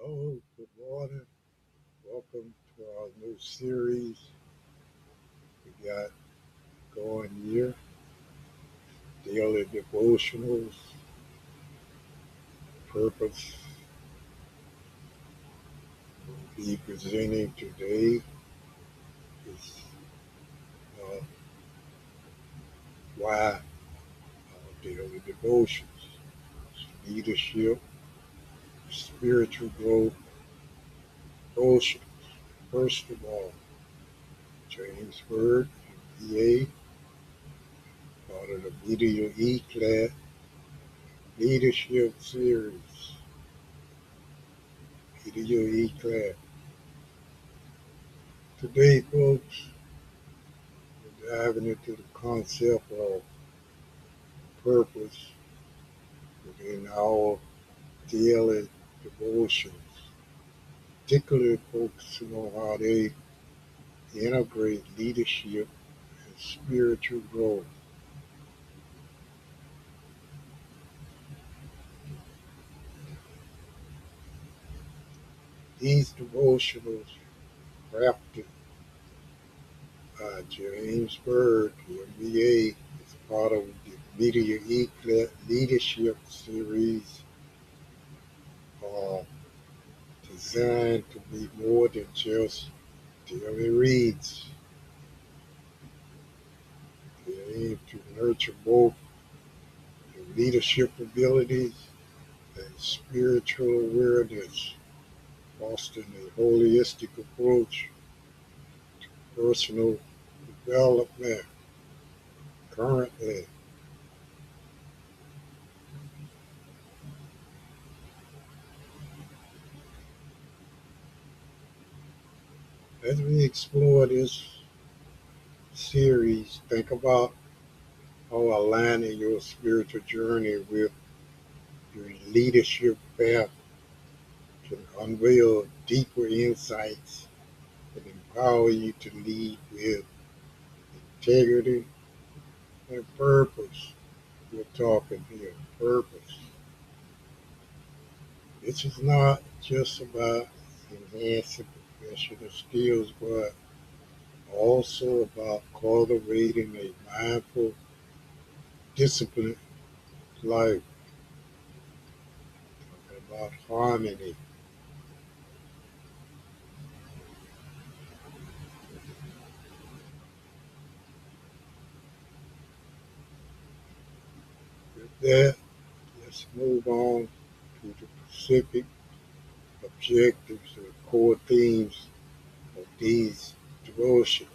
Hello, good morning. Welcome to our new series we got going here, Daily Devotionals. Purpose will be presenting today is uh, why daily devotions, leadership, spiritual growth, devotions. First of all, James Byrd, MBA, part of the MediaEclat Leadership Series. MediaEclat. Today, folks, we're diving into the concept of purpose within our daily devotions, particularly focusing on how they integrate leadership and spiritual growth. These devotionals, crafted by James Byrd, MBA, is part of the Media Eclat Leadership Series, are designed to be more than just daily reads. They aim to nurture both your leadership abilities and spiritual awareness, fostering a holistic approach to personal development. Currently, as we explore this series, think about how aligning your spiritual journey with your leadership path can unveil deeper insights and empower you to lead with integrity and purpose. We're talking here, purpose. This is not just about enhancing professional skills, but also about cultivating a mindful, disciplined life, about harmony. With that, let's move on to the specific objectives and core themes of these devotions.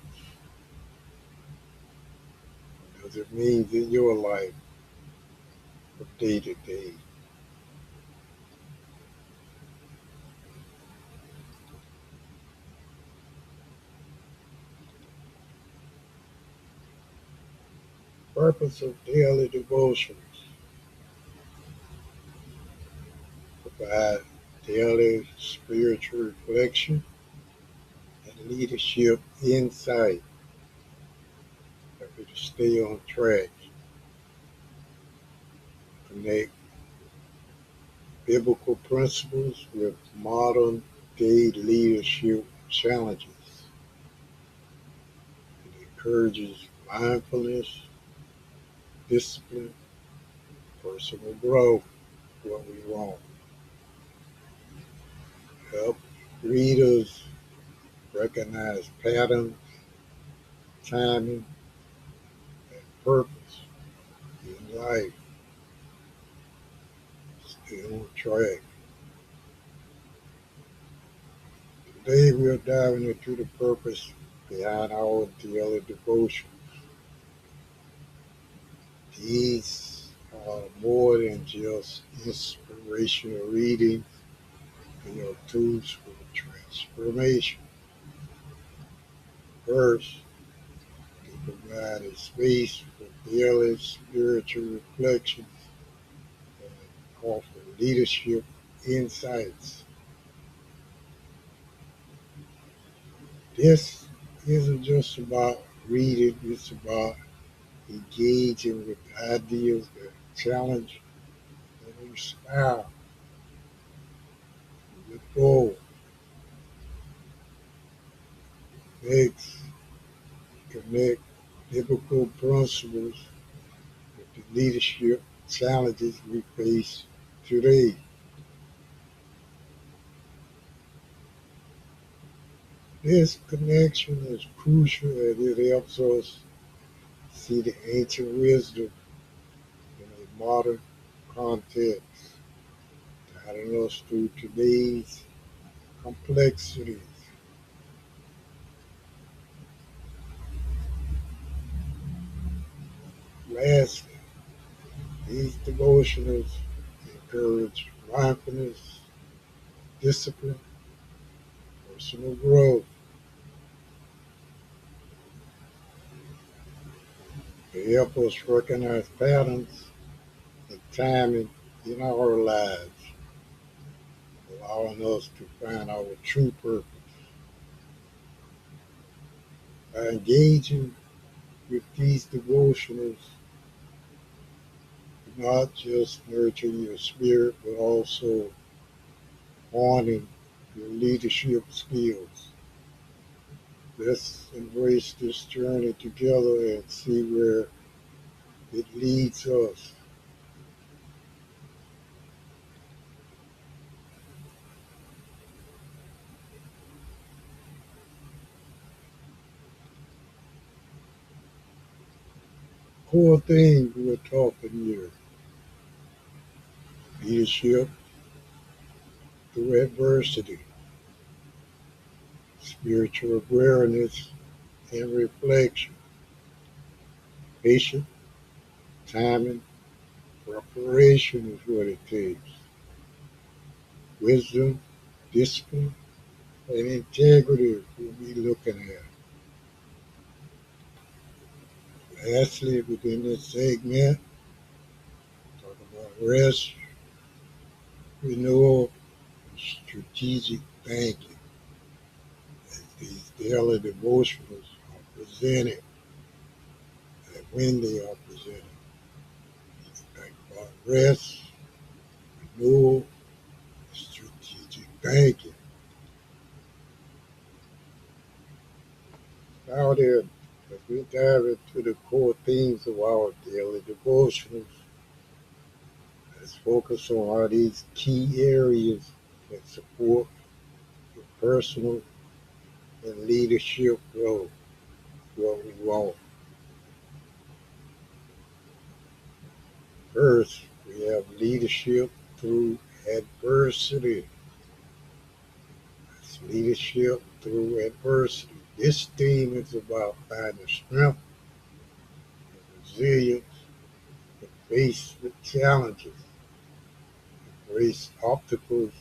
What does it mean in your life from day to day? Purpose of daily devotions: provide daily spiritual reflection and leadership insight, help you to stay on track, connect biblical principles with modern day leadership challenges. It encourages mindfulness, discipline, personal growth, what we want. Help readers recognize patterns, timing, and purpose in life. Stay on track. Today we are diving into the purpose behind our daily devotion. These are more than just inspirational reading, they are tools for transformation. First, they provide a space for daily spiritual reflections and offer leadership insights. This isn't just about reading, it's about engaging with ideas that challenge and inspire. goal. Next, connect biblical principles with the leadership challenges we face today. This connection is crucial as it helps us see the ancient wisdom in a modern context, guiding us through today's complexities. Lastly, these devotionals encourage mindfulness, discipline, personal growth. They help us recognize patterns and timing in our lives, allowing us to find our true purpose. By engaging with these devotionals, you not just nurture your spirit, but also honing your leadership skills. Let's embrace this journey together and see where it leads us. Core thing we're talking here: leadership through adversity, spiritual awareness and reflection, patience, timing, preparation is what it takes, wisdom, discipline, and integrity we'll be looking at. Lastly, within this segment, talk about rest, renewal, and strategic thinking as these daily devotionals are presented and when they are presented. Let's think about rest, renewal, and strategic thinking. Now then, as we dive into the core themes of our daily devotionals, let's focus on how these key areas can support your personal and leadership growth. What we want. First, we have leadership through adversity. It's leadership through adversity. This theme is about finding strength and resilience to face with challenges, embrace obstacles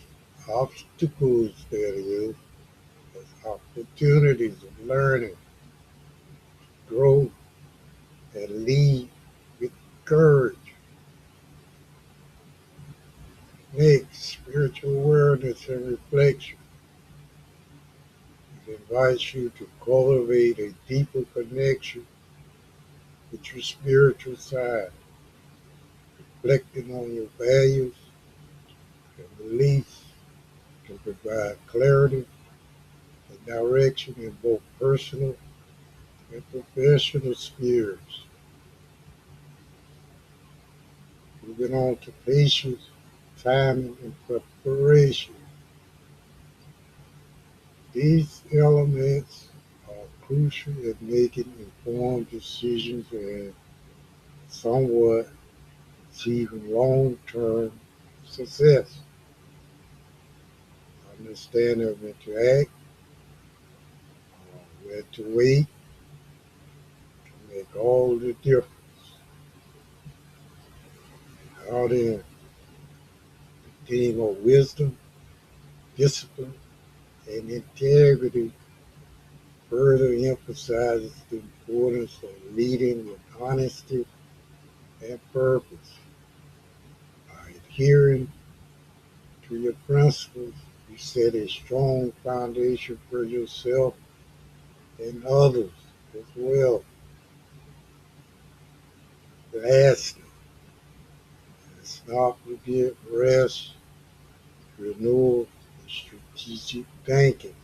that is, as opportunities of learning, growth, and lead with courage. Next, spiritual awareness and reflection. It invites you to cultivate a deeper connection with your spiritual side, reflecting on your values and beliefs can provide clarity and direction in both personal and professional spheres. Moving on to patience, timing, and preparation. These elements are crucial in making informed decisions and somewhat achieving long-term success. Understanding when to act, where to wait, can make all the difference. Out in the theme of wisdom, discipline, and integrity further emphasizes the importance of leading with honesty and purpose. By adhering to your principles, you set a strong foundation for yourself and others as well. Lastly, let's not forget rest, renewal, and strategic thinking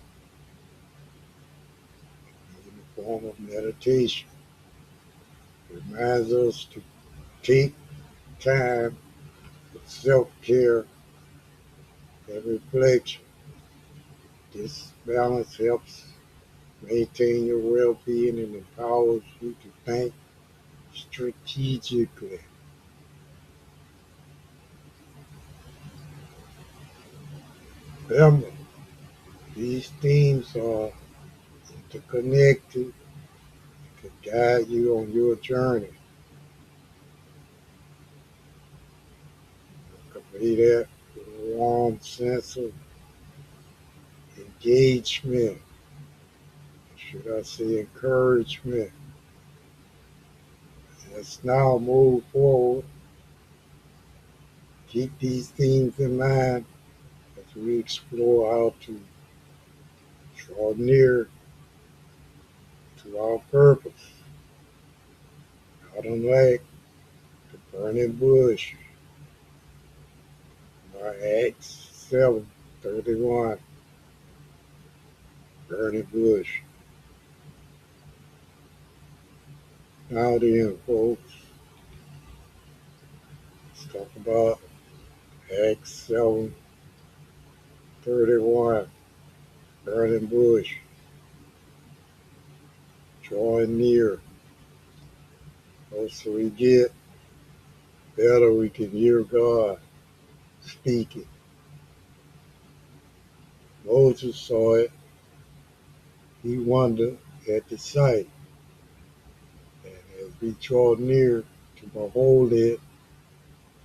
in the form of meditation. It reminds us to take time for self-care and reflection. This balance helps maintain your well-being and empowers you to think strategically. Remember, these themes are interconnected to guide you on your journey. Convey that warm sense of engagement, should I say encouragement. Let's now move forward. Keep these themes in mind as we explore how to draw near to our purpose. Out on like the burning bush by Acts 7:31. Burning bush. Now then, folks, let's talk about Acts 7:31. Burning bush. Drawing near. The closer we get, better we can hear God speaking. Moses saw it. He wondered at the sight. And as we draw near to behold it,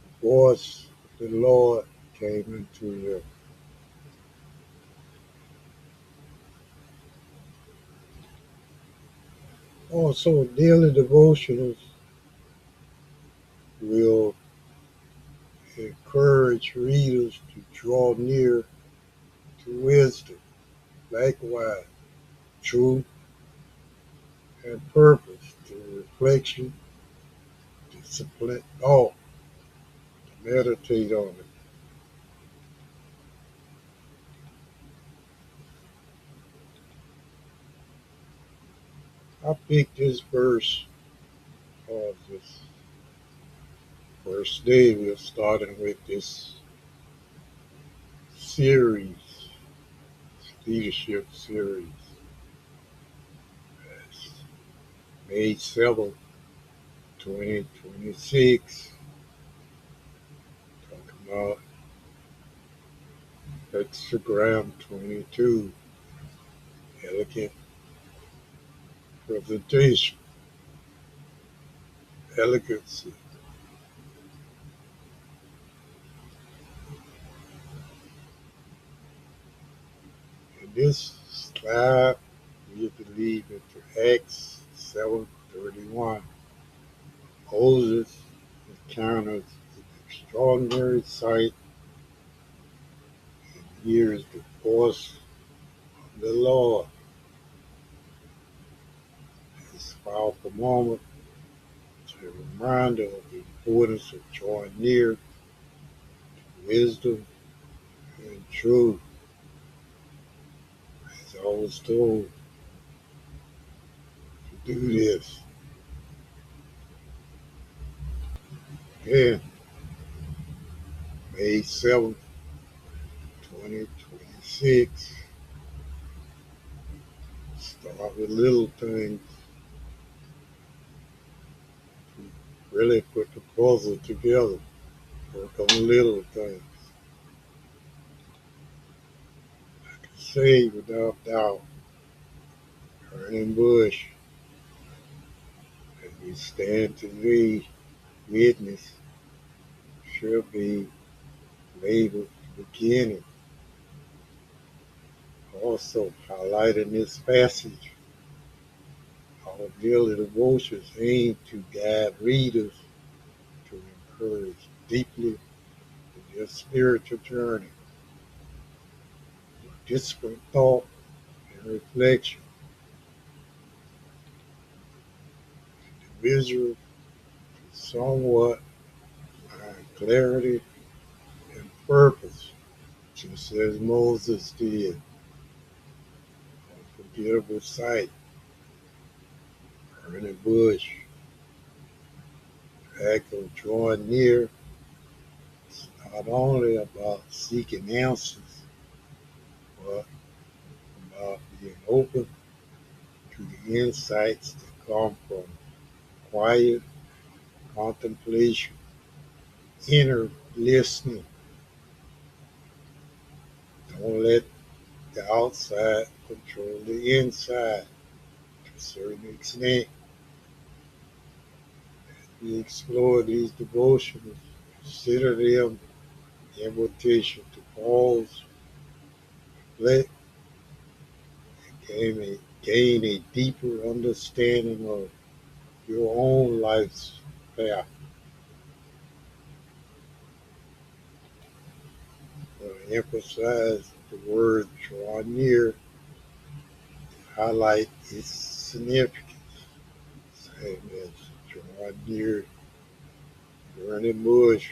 the voice of the Lord came into him. Also, daily devotionals will encourage readers to draw near to wisdom, likewise, truth, and purpose, to reflection, discipline, thought, to meditate on it. I picked this verse of this first day. We're starting with this series, leadership series. It's May 7th, 2026. Talking about Hexagram 22, elegant presentation, elegancy. In this slide, we believe into Acts 7:31. Moses encounters an extraordinary sight and hears the voice of the Lord. This powerful moment is a reminder of the importance of drawing near to wisdom and truth. As I was told to do this. Again, May 7th, 2026. Start with little things. Really put the puzzle together. Work on little things. I can say without doubt, burning bush, as we stand today, witness should be labeled beginning. Also, highlighting this passage, our daily devotions aim to guide readers to encourage deeply in their spiritual journey, disciplined thought and reflection, visual, somewhat, clarity and purpose. just as Moses did. Unforgettable sight, burning bush, act of drawing near. It's not only about seeking answers, but about being open to the insights that come from quiet contemplation, inner listening. Don't let the outside control the inside to a certain extent. We explore these devotionals, consider them an invitation to pause, reflect, and gain a deeper understanding of your own life's path. To emphasize the word draw near, highlight its significance. Same as draw near, burning bush,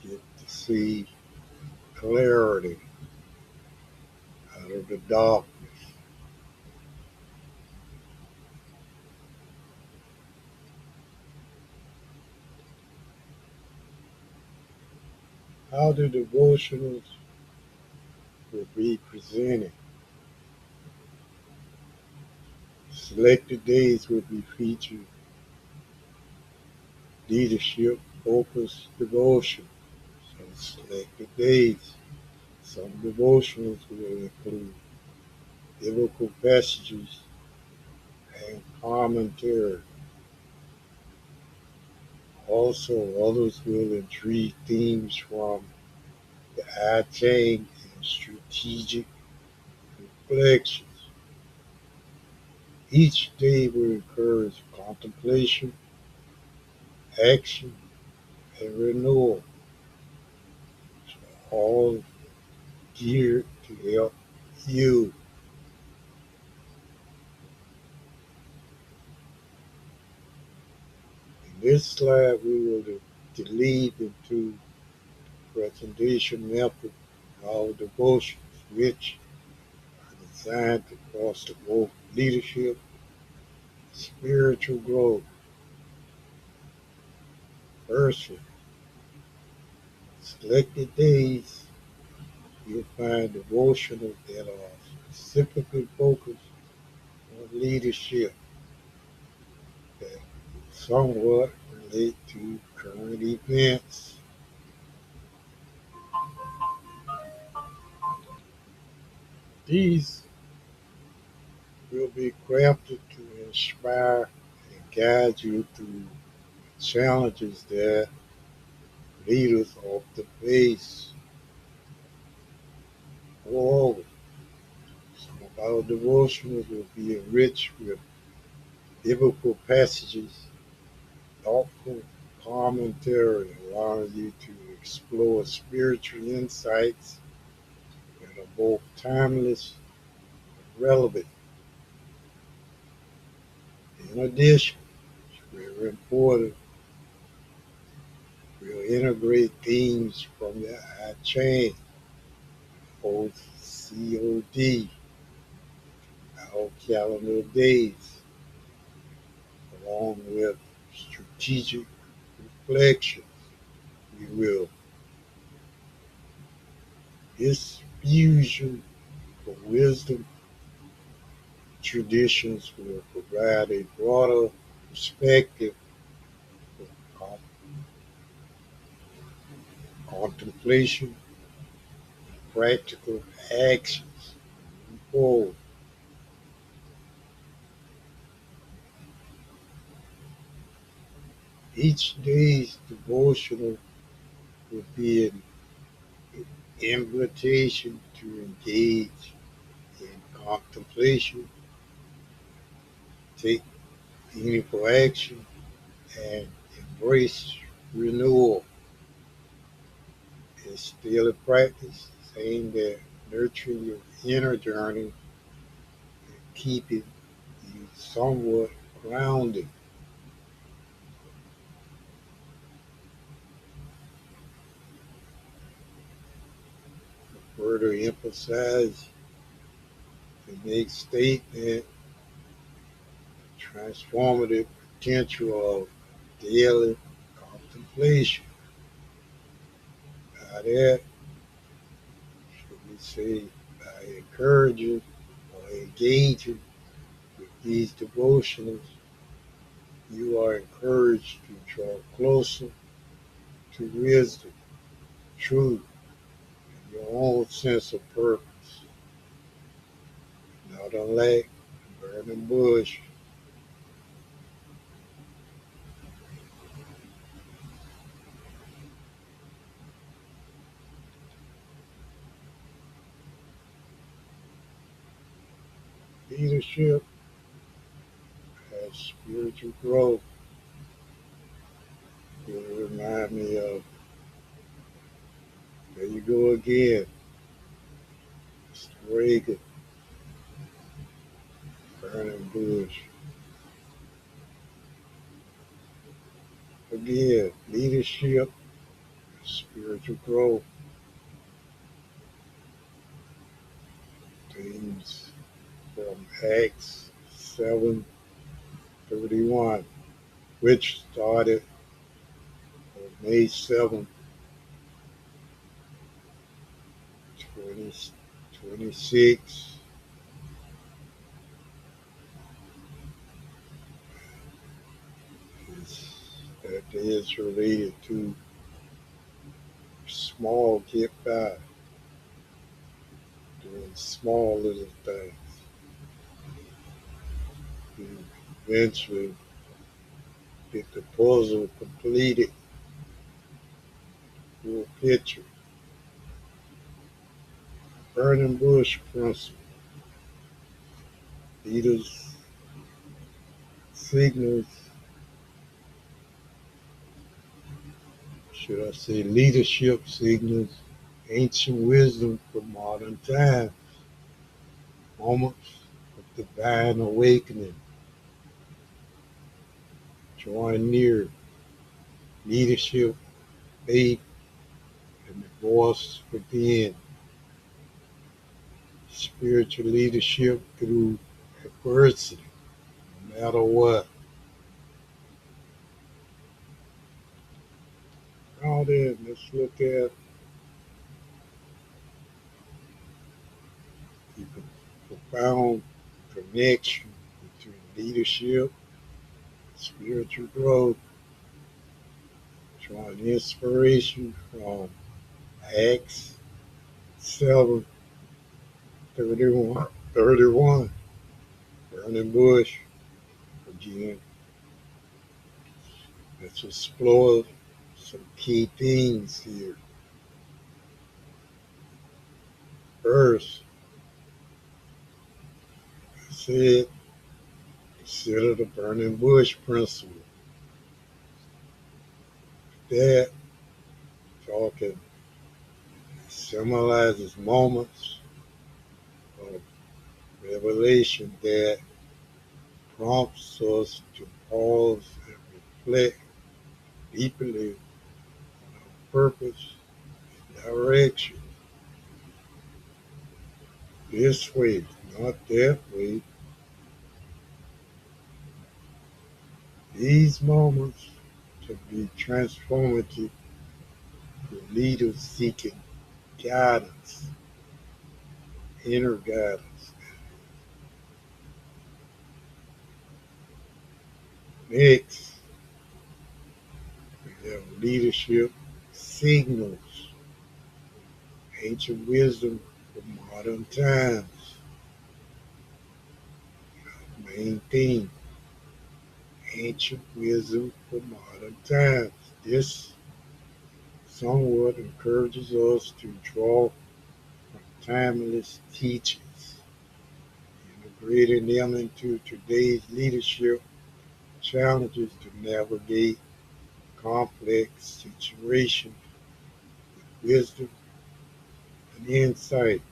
get to see clarity out of the dark. How the devotionals will be presented. Selected days will be featured leadership focused devotion. So selected days. Some devotionals will include biblical passages and commentary. Also, others will intrigue themes from the I Ching and strategic reflections. Each day will encourage contemplation, action, and renewal, all geared to help you. In this slide, we will delve into presentation method of our devotions, which are designed to foster both leadership and spiritual growth. Firstly, selected days, you'll find devotionals that are specifically focused on leadership that somewhat relate to current events. These will be crafted to inspire and guide you through challenges that leaders often face. Moreover, some of our devotionals will be enriched with biblical passages, thoughtful commentary, allowing you to explore spiritual insights that are both timeless and relevant. In addition, it's very important, we'll integrate themes from the I Ching, both COD, our calendar days, along with strategic reflections. We will. This fusion for wisdom traditions will provide a broader perspective of contemplation and practical actions. Forward. Each day's devotional will be an invitation to engage in contemplation, take meaningful action, and embrace renewal. It's still a practice aimed at nurturing your inner journey and keeping you somewhat grounded. further emphasize the next statement, transformative potential of daily contemplation. By that, should we say, by encouraging or engaging with these devotionals, you are encouraged to draw closer to wisdom, truth, and your own sense of purpose. Not unlike the burning bush, leadership has spiritual growth. It remind me of, there you go again, Mr. Reagan, burning bush. Again, leadership, spiritual growth, themes from Acts 7:31, which started on May 7th, 2026. That is related to small get by, doing small little things. You eventually get the puzzle completed, full picture. Burning bush principle. Leaders signals, should I say leadership signals, ancient wisdom for modern times, moments of divine awakening, drawing near, leadership, faith, and the voice within, spiritual leadership through adversity, no matter what. Now then, let's look at the profound connection between leadership, spiritual growth, drawing inspiration from Acts 7:31, burning bush. Again, let's explore some key things here. First, I said, consider the burning bush principle. That talking symbolizes moments of revelation that prompts us to pause and reflect deeply on our purpose and direction. This way, not that way. These moments can be transformative for leaders seeking guidance, inner guidance. Next, we have leadership signals, ancient wisdom for modern times. Main theme, ancient wisdom for modern times. This somewhat encourages us to draw from timeless teachings, integrating them into today's leadership challenges to navigate complex situations with wisdom and insight.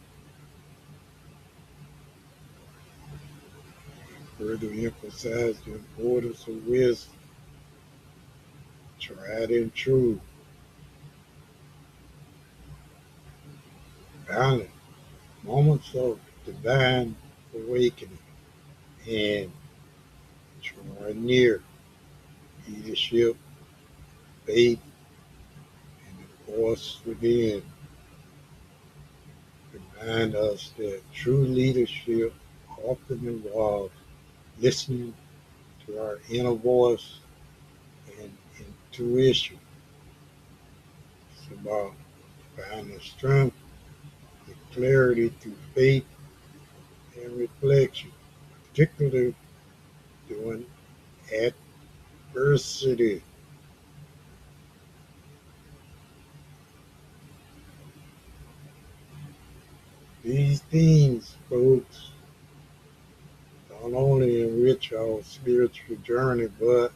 Further emphasize the importance of wisdom, tried and true. balance, moments of divine awakening, and drawing near leadership, faith, and the force within remind us that true leadership often involves listening to our inner voice and intuition. It's about finding strength and clarity through faith and reflection, particularly during adversity. These themes, folks, not only enrich our spiritual journey, but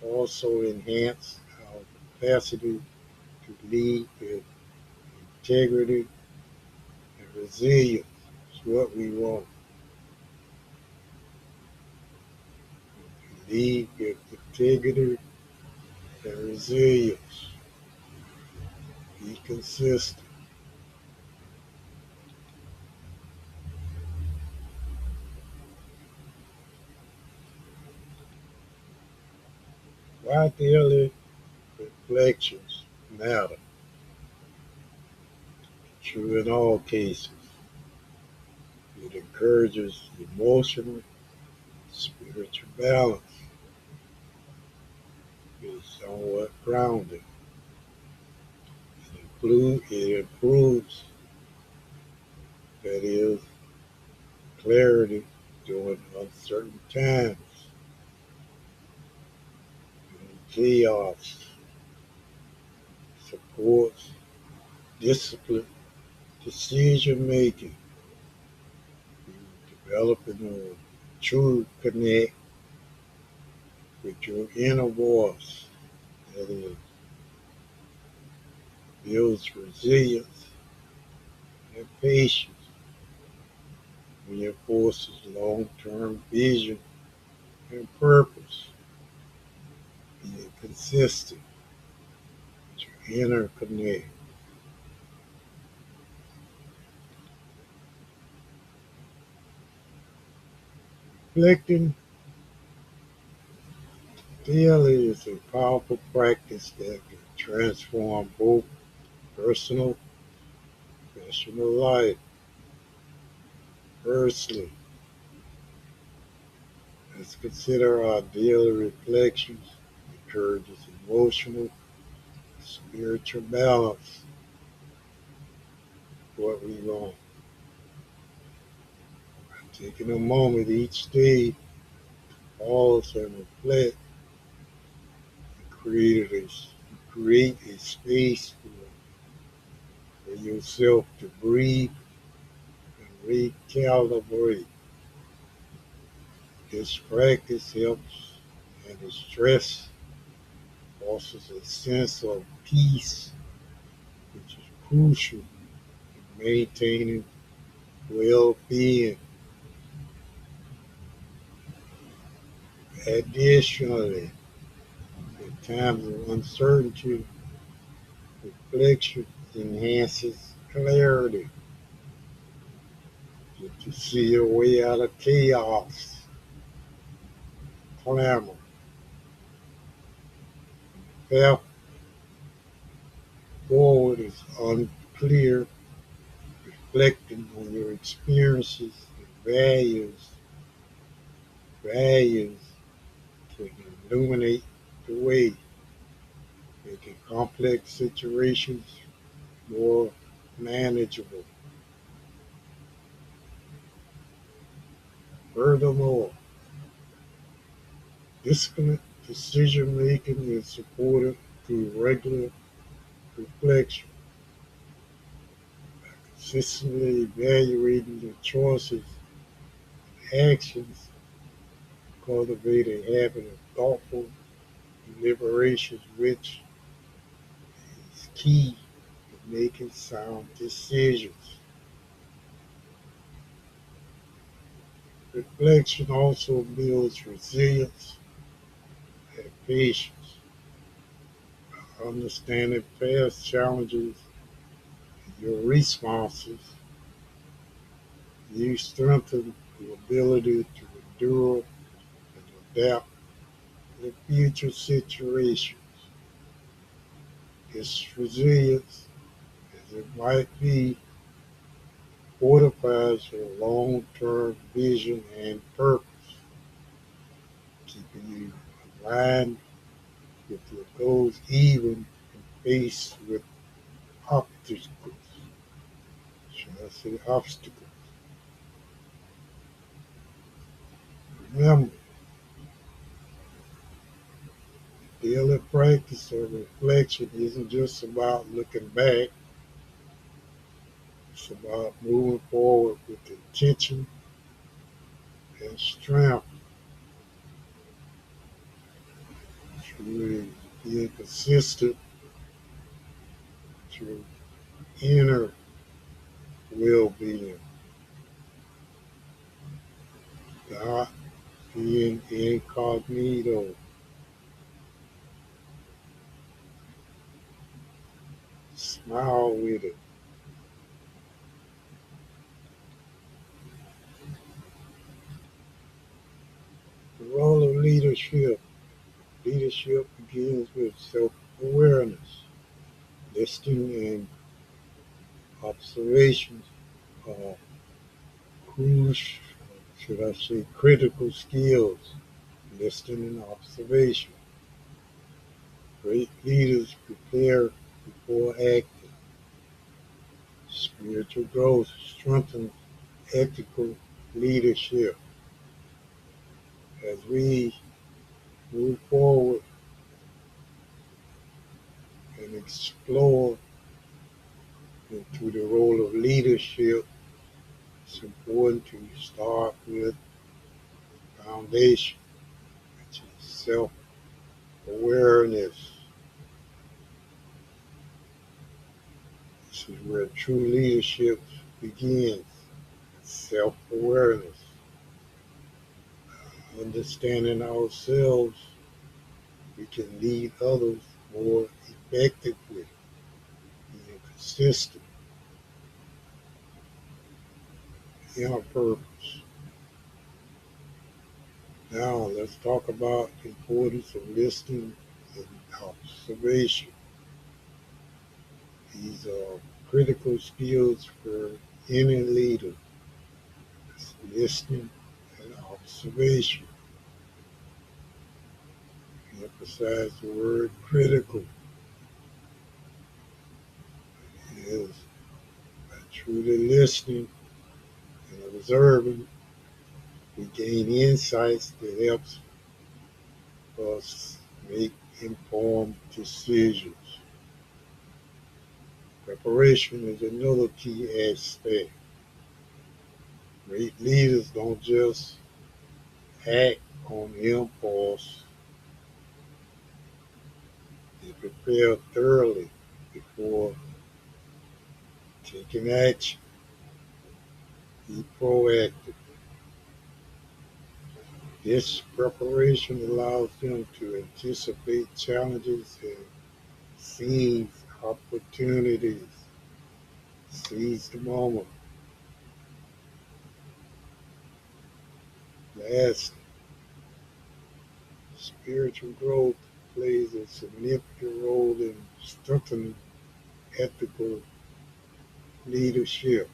also enhance our capacity to lead with integrity and resilience. It's what we want to lead with integrity and resilience. Be consistent. Why daily reflections matter. True in all cases. It encourages emotional, spiritual balance. It is somewhat grounded. It improves, that is, clarity during uncertain times, during chaos, supports discipline, decision making, developing a true connect with your inner voice, that is, builds resilience and patience, reinforces long-term vision and purpose, being consistent with your inner connect. Reflecting daily is a powerful practice that can transform both personal and professional life. Firstly, let's consider our daily reflections encourages emotional, spiritual balance. What we want. Taking a moment each day, pause and reflect, and create a space for yourself to breathe and recalibrate. This practice helps manage stress, fosters a sense of peace, which is crucial in maintaining well-being. Additionally, in times of uncertainty, reflection enhances clarity to see your way out of chaos, clamor, path forward is unclear. Reflecting on your experiences and values can illuminate the way, making complex situations more manageable. Furthermore, disciplined decision making is supported through regular reflection, consistently evaluating your choices and actions, cultivate a habit of thoughtful deliberations, which is key to making sound decisions. Reflection also builds resilience and patience, understanding past challenges your responses, you strengthen your ability to endure and adapt to future situations. This resilience, as it might be, fortifies your long-term vision and purpose, keeping you aligned with your goals even faced with obstacles. Should I say obstacles? Remember, daily practice of reflection isn't just about looking back, it's about moving forward with intention and strength, truly being consistent through inner well-being. God being incognito, smile with it. The role of leadership. Leadership begins with self-awareness. Listening and observations are crucial, should I say, critical skills. Listening and observation. Great leaders prepare before acting. Spiritual growth strengthens ethical leadership. As we move forward and explore into the role of leadership, it's important to start with foundation, which is self-awareness. This is where true leadership begins. Self-awareness, understanding ourselves, we can lead others more effectively, being consistent in our purpose. Now let's talk about the importance of listening and observation. These are critical skills for any leader. It's listening and observation. We emphasize the word critical. It is by truly listening and observing, we gain insights that helps us make informed decisions. Preparation is another key aspect. Great leaders don't just act on impulse, they prepare thoroughly before taking action. Be proactive. This preparation allows them to anticipate challenges and seize opportunities. Seize the moment. Last, spiritual growth plays a significant role in strengthening ethical leadership.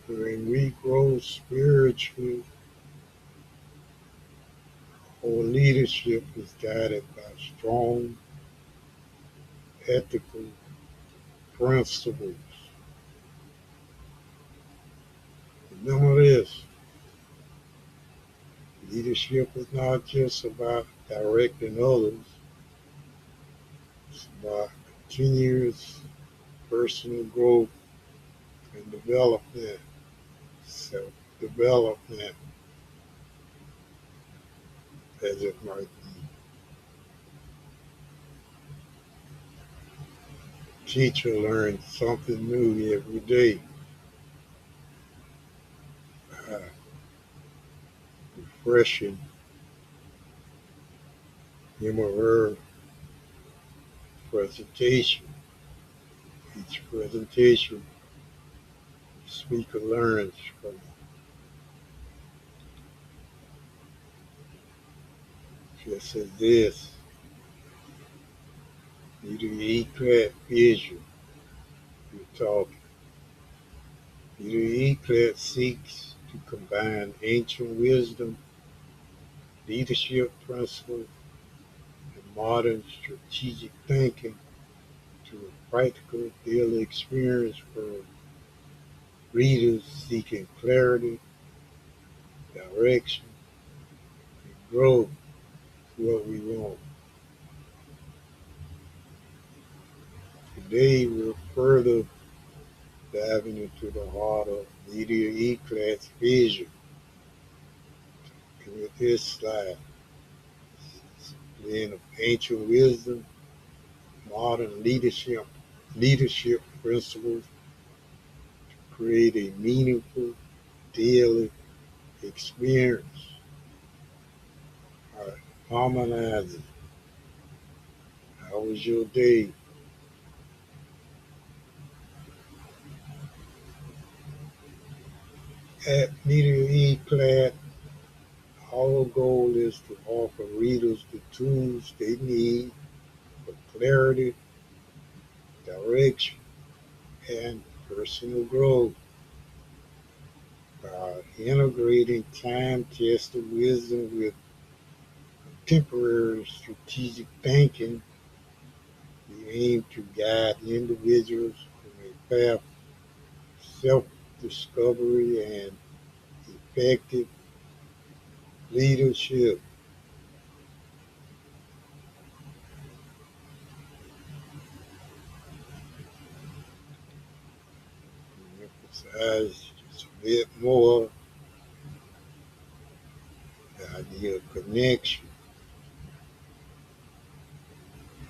When we grow spiritually, our leadership is guided by strong ethical principles. Remember this, leadership is not just about directing others, it's about continuous personal growth and development, self-development, as it might be. Teacher learns something new every day. Uh, Refreshing him or her presentation. Each presentation, the speaker learns from it. Just as this, MediaEclat vision, you're talking. MediaEclat seeks to combine ancient wisdom, leadership principles, and modern strategic thinking to a practical daily experience for readers seeking clarity, direction, and growth is what we want. Today, we're further diving into the heart of MediaEclat's vision. And with this slide, it's a blend of ancient wisdom, modern leadership principles to create a meaningful daily experience. All right, harmonizing. How was your day? At MediaEclat, our goal is to offer readers the tools they need for clarity, direction, and personal growth by integrating time-tested wisdom with contemporary strategic thinking. We aim to guide individuals on a path of self-discovery and effective leadership. We emphasize just a bit more the idea of connection.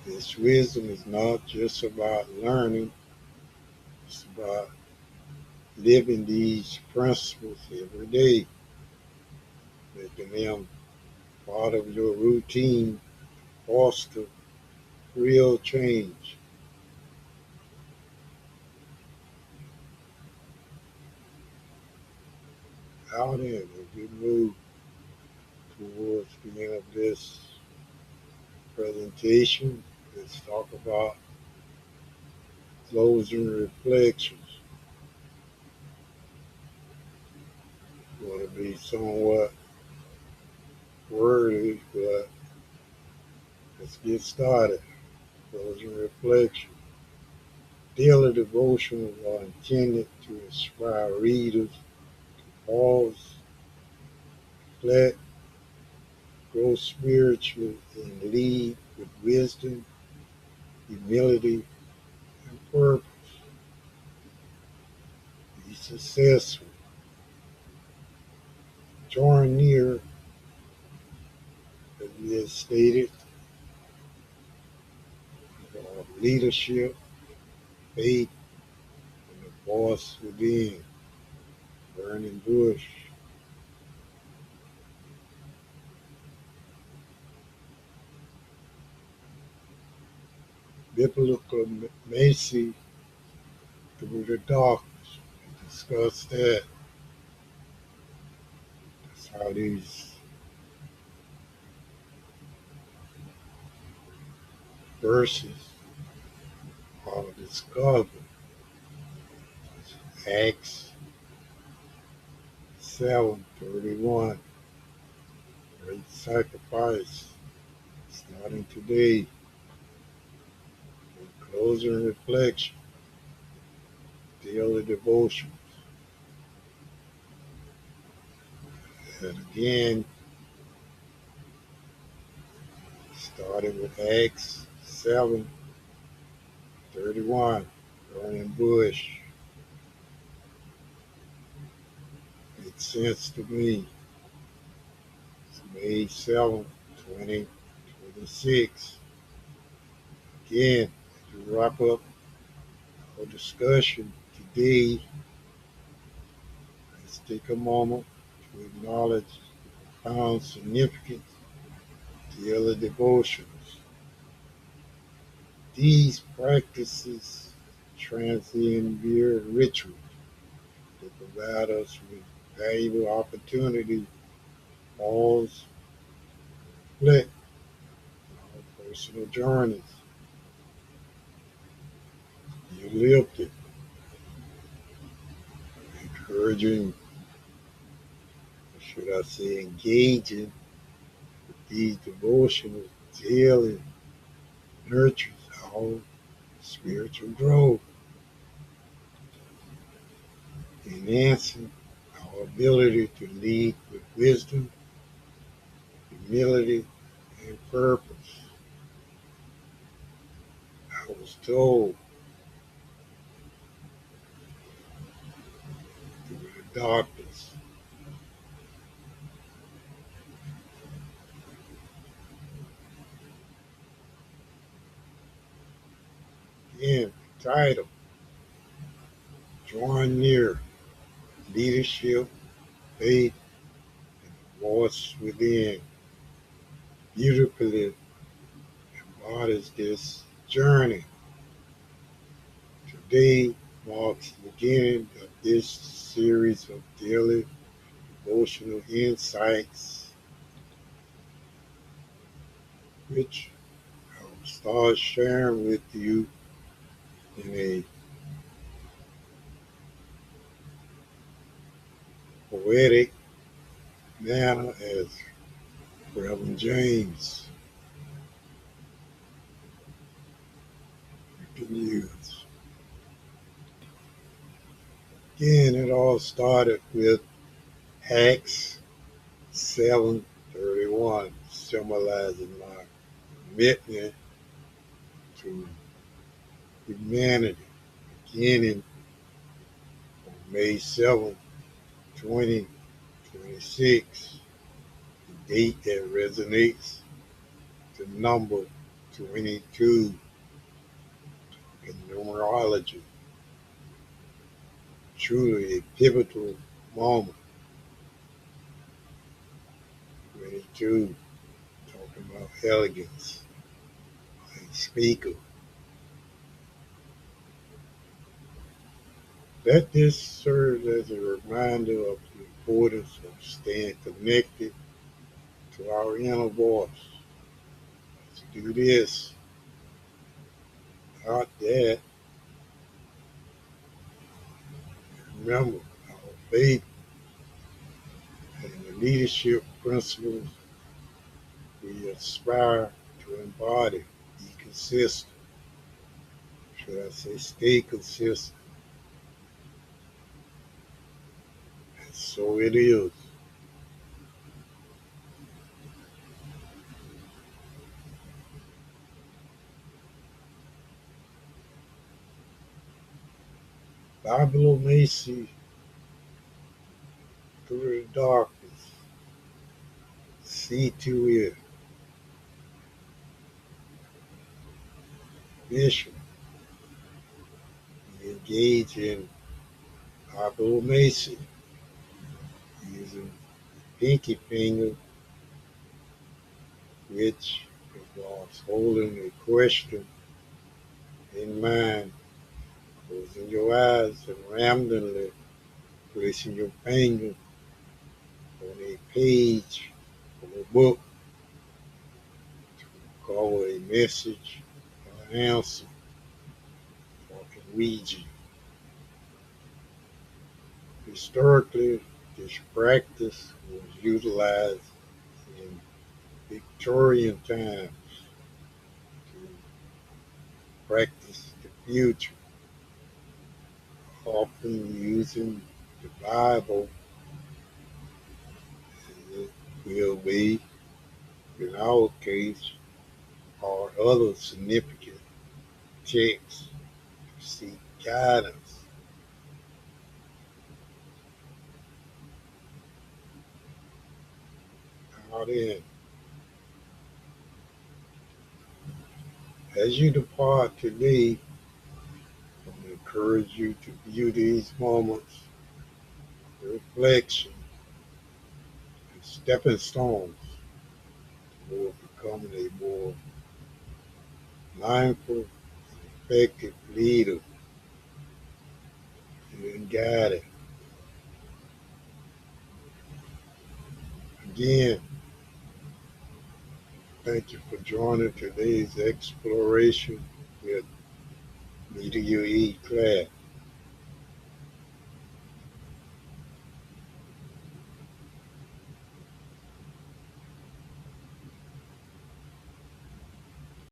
This wisdom is not just about learning, it's about living these principles every day, making them part of your routine, foster real change. Now then, as we move towards the end of this presentation, let's talk about closing reflections. It's going to be somewhat wordy, but let's get started. Closing reflections. Daily devotionals are intended to inspire readers to pause, reflect, grow spiritually, and lead with wisdom, humility, and purpose. Be successful. Drawing near, as we have stated, leadership, faith, and the voice within. Burning bush. Biblical mercy through the darkness. We discussed that. That's how these verses are discovered. Acts 7:31. Great sacrifice. Starting today. Closing reflection. Daily devotion. And again, starting with Acts 7:31. Burning bush. Makes sense to me. It's May 7th, 2026. Again, to wrap up our discussion today, let's take a moment to acknowledge the profound significance daily devotions. These practices transcend mere rituals. They provide us with valuable opportunity to pause, reflect on our personal journeys. You lived it, encouraging, or should I say, engaging with these devotions daily nurtures our spiritual growth, enhancing our ability to lead with wisdom, humility, and purpose. I was told through the doctors, again, title, drawing near, leadership, faith, and the voice within, beautifully embodies this journey. Today marks the beginning of this series of daily devotional insights, which I'll start sharing with you in a poetic manner as Reverend James can use. Again, it all started with Acts 7:31, symbolizing my commitment to humanity, beginning on May 7th, 2026, the date that resonates, the number 22 in numerology, truly a pivotal moment. 22, talking about elegance, a speaker. Let this serve as a reminder of the importance of staying connected to our inner voice. To do this, without that, remember our faith and the leadership principles we aspire to embody. Be consistent. Should I say stay consistent? And so it is. Bible Macy through the darkness. See to it. Mission. Engage in Bible Macy using pinky finger, which involves holding a question in mind, closing your eyes, and randomly placing your finger on a page of a book to call a message or an answer or a Ouija. Historically, this practice was utilized in Victorian times to practice the future, often using the Bible as it will be, in our case, or other significant texts to seek guidance. Now then, as you depart today, I want to encourage you to view these moments of reflection as stepping stones toward becoming a more mindful, effective leader and guiding. Again, thank you for joining today's exploration with MediaEclat.